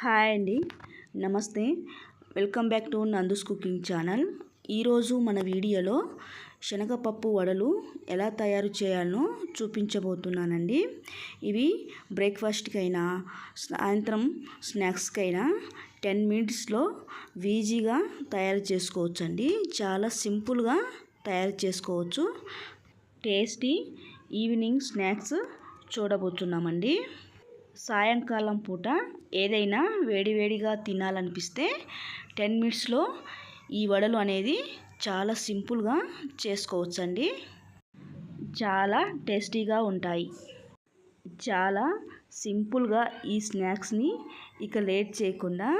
Hi అండి, నమస్తే. Welcome back to Nandu's cooking channel. ఈరోజు మన వీడియోలో శనగపప్పు వడలు ఎలా తయారు చేయాలో చూపించబోతున్నానండి. ఇవి బ్రేక్ఫాస్ట్కైనా సాయంత్రం స్నాక్స్కైనా 10 మినిట్స్లో ఈజీగా తయారు చేసుకోవచ్చండి. చాలా సింపుల్గా తయారు చేసుకోవచ్చు. టేస్టీ ఈవినింగ్ స్నాక్స్ చూడబోతున్నామండి. సాయంకాలం పూట ఏదైనా వేడివేడిగా తినాలనిపిస్తే 10 మినిట్స్లో ఈ వడలు అనేది చాలా సింపుల్గా చేసుకోవచ్చండి. చాలా టేస్టీగా ఉంటాయి. చాలా సింపుల్గా ఈ స్నాక్స్ని ఇక లేట్ చేయకుండా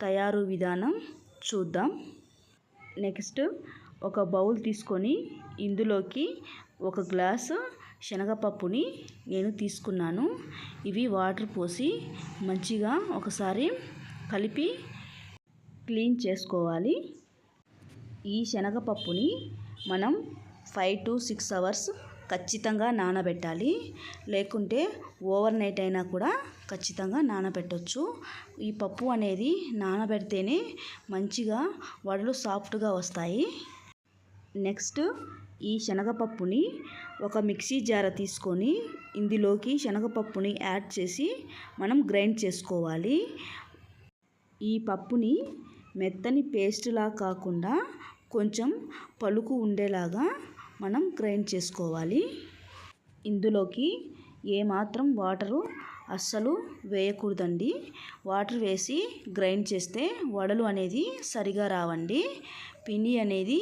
తయారు విధానం చూద్దాం. నెక్స్ట్ ఒక బౌల్ తీసుకొని ఇందులోకి 1 గ్లాసు శనగపప్పుని నేను తీసుకున్నాను. ఇవి వాటర్ పోసి మంచిగా ఒకసారి కలిపి క్లీన్ చేసుకోవాలి. ఈ శనగపప్పుని మనం 5 to 6 అవర్స్ ఖచ్చితంగా నానబెట్టాలి. లేకుంటే ఓవర్ నైట్ అయినా కూడా ఖచ్చితంగా నానబెట్టవచ్చు. ఈ పప్పు అనేది నానబెడితేనే మంచిగా వడలు సాఫ్ట్గా వస్తాయి. నెక్స్ట్ ఈ శనగపప్పుని ఒక మిక్సీ జార తీసుకొని ఇందులోకి శనగపప్పుని యాడ్ చేసి మనం గ్రైండ్ చేసుకోవాలి. ఈ పప్పుని మెత్తని పేస్ట్లా కాకుండా కొంచెం పలుకు ఉండేలాగా మనం గ్రైండ్ చేసుకోవాలి. ఇందులోకి ఏమాత్రం వాటరు అస్సలు వేయకూడదండి. వాటర్ వేసి గ్రైండ్ చేస్తే వడలు అనేది సరిగా రావండి. పిండి అనేది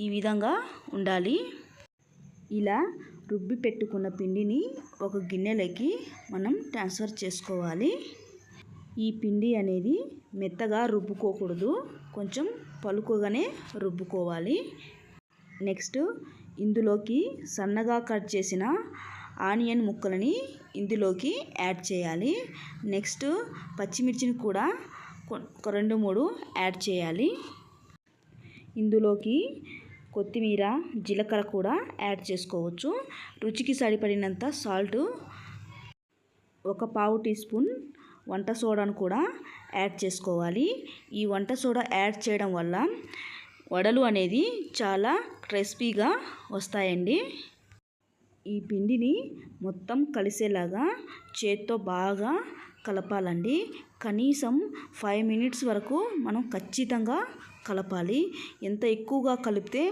ఈ విధంగా ఉండాలి. ఇలా రుబ్బి పెట్టుకున్న పిండిని ఒక గిన్నెలోకి మనం ట్రాన్స్ఫర్ చేసుకోవాలి. ఈ పిండి అనేది మెత్తగా రుబ్బుకోకూడదు, కొంచెం పలుకుగానే రుబ్బుకోవాలి. నెక్స్ట్ ఇందులోకి సన్నగా కట్ చేసిన ఆనియన్ ముక్కలని ఇందులోకి యాడ్ చేయాలి. నెక్స్ట్ పచ్చిమిర్చిని కూడా ఒక 2-3 యాడ్ చేయాలి. ఇందులోకి కొత్తిమీర, జీలకర్ర కూడా యాడ్ చేసుకోవచ్చు. రుచికి సరిపడినంత సాల్ట్, 1/4 టీ స్పూన్ వంట సోడాను కూడా యాడ్ చేసుకోవాలి. ఈ వంట సోడా యాడ్ చేయడం వల్ల వడలు అనేది చాలా క్రిస్పీగా వస్తాయండి. ఈ పిండిని మొత్తం కలిసేలాగా చేత్తో బాగా కలపాలండి. కనీసం 5 మినిట్స్ వరకు మనం ఖచ్చితంగా కలపాలి. ఎంత ఎక్కువగా కలిపితే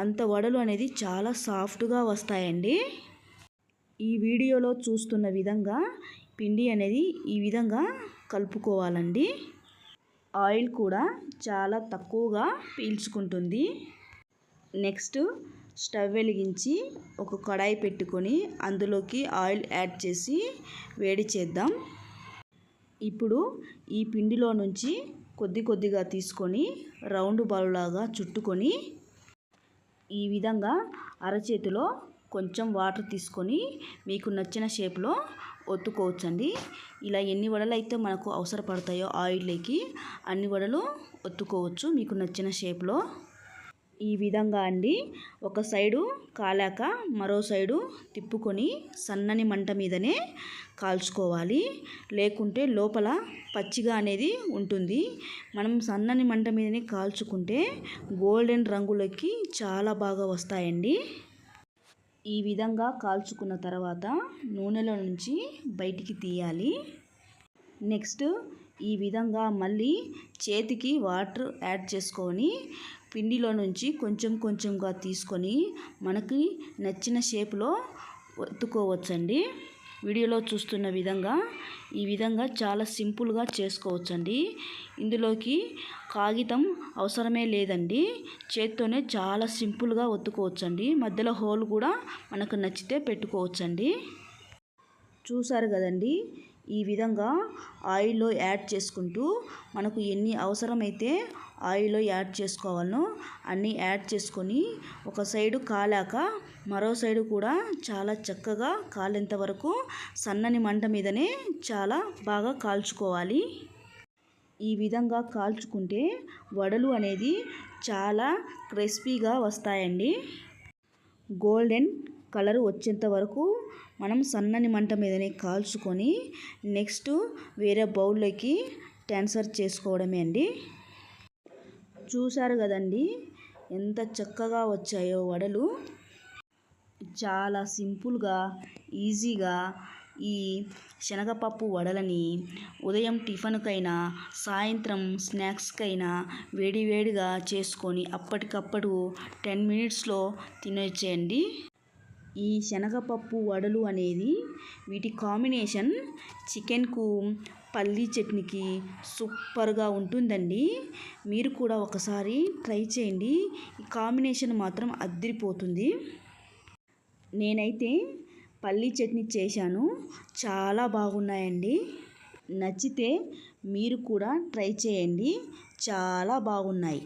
అంత వడలు అనేది చాలా సాఫ్ట్గా వస్తాయండి. ఈ వీడియోలో చూస్తున్న విధంగా పిండి అనేది ఈ విధంగా కలుపుకోవాలండి. ఆయిల్ కూడా చాలా తక్కువగా పీల్చుకుంటుంది. నెక్స్ట్ స్టవ్ వెలిగించి ఒక కడాయి పెట్టుకొని అందులోకి ఆయిల్ యాడ్ చేసి వేడి చేద్దాం. ఇప్పుడు ఈ పిండిలో నుంచి కొద్దిగా తీసుకొని రౌండ్ బాల్ లాగా చుట్టుకొని ఈ విధంగా అరచేతిలో కొంచెం వాటర్ తీసుకొని మీకు నచ్చిన షేప్లో ఒత్తుకోవచ్చండి. ఇలా ఎన్ని వడలు అయితే మనకు అవసరపడతాయో ఆయిల్లోకి అన్ని వడలు ఒత్తుకోవచ్చు మీకు నచ్చిన షేప్లో. ఈ విధంగా అండి ఒక సైడు కాలాక మరో సైడు తిప్పుకొని సన్నని మంట మీదనే కాల్చుకోవాలి. లేకుంటే లోపల పచ్చిగా అనేది ఉంటుంది. మనం సన్నని మంట మీదనే కాల్చుకుంటే గోల్డెన్ రంగులోకి చాలా బాగా వస్తాయండి. ఈ విధంగా కాల్చుకున్న తర్వాత నూనెలో నుంచి బయటికి తీయాలి. నెక్స్ట్ ఈ విధంగా మళ్ళీ చేతికి వాటర్ యాడ్ చేసుకొని పిండిలో నుంచి కొంచెంగా తీసుకొని మనకి నచ్చిన షేప్లో ఒత్తుకోవచ్చండి. వీడియోలో చూస్తున్న విధంగా ఈ విధంగా చాలా సింపుల్గా చేసుకోవచ్చండి. ఇందులోకి కాగితం అవసరమే లేదండి. చేత్తోనే చాలా సింపుల్గా ఒత్తుకోవచ్చండి. మధ్యలో హోల్ కూడా మనకు నచ్చితే పెట్టుకోవచ్చండి. చూసారు కదండి, ఈ విధంగా ఆయిల్లో యాడ్ చేసుకుంటూ మనకు ఎన్ని అవసరమైతే ఆయిల్లో యాడ్ చేసుకోవాలనో అన్నీ యాడ్ చేసుకొని ఒక సైడు కాలాక మరో సైడు కూడా చాలా చక్కగా కాలేంత వరకు సన్నని మంట మీదనే చాలా బాగా కాల్చుకోవాలి. ఈ విధంగా కాల్చుకుంటే వడలు అనేది చాలా క్రిస్పీగా వస్తాయండి. గోల్డెన్ కలర్ వచ్చేంత వరకు మనం సన్నని మంట మీదనే కాల్చుకొని నెక్స్ట్ వేరే బౌల్లోకి ట్రాన్స్ఫర్ చేసుకోవడమే అండి. చూశారు కదండి ఎంత చక్కగా వచ్చాయో వడలు. చాలా సింపుల్గా ఈజీగా ఈ శనగపప్పు వడలని ఉదయం టిఫిన్కైనా సాయంత్రం స్నాక్స్కైనా వేడివేడిగా చేసుకొని అప్పటికప్పుడు 10 మినిట్స్లో తినేసేయండి. ఈ శనగపప్పు వడలు అనేది వీటి కాంబినేషన్ చికెన్కు పల్లీ చట్నీకి సూపర్గా ఉంటుందండి. మీరు కూడా ఒకసారి ట్రై చేయండి. ఈ కాంబినేషన్ మాత్రం అదిరిపోతుంది. నేనైతే పల్లీ చట్నీ చేశాను, చాలా బాగున్నాయండి. నచ్చితే మీరు కూడా ట్రై చేయండి, చాలా బాగున్నాయి.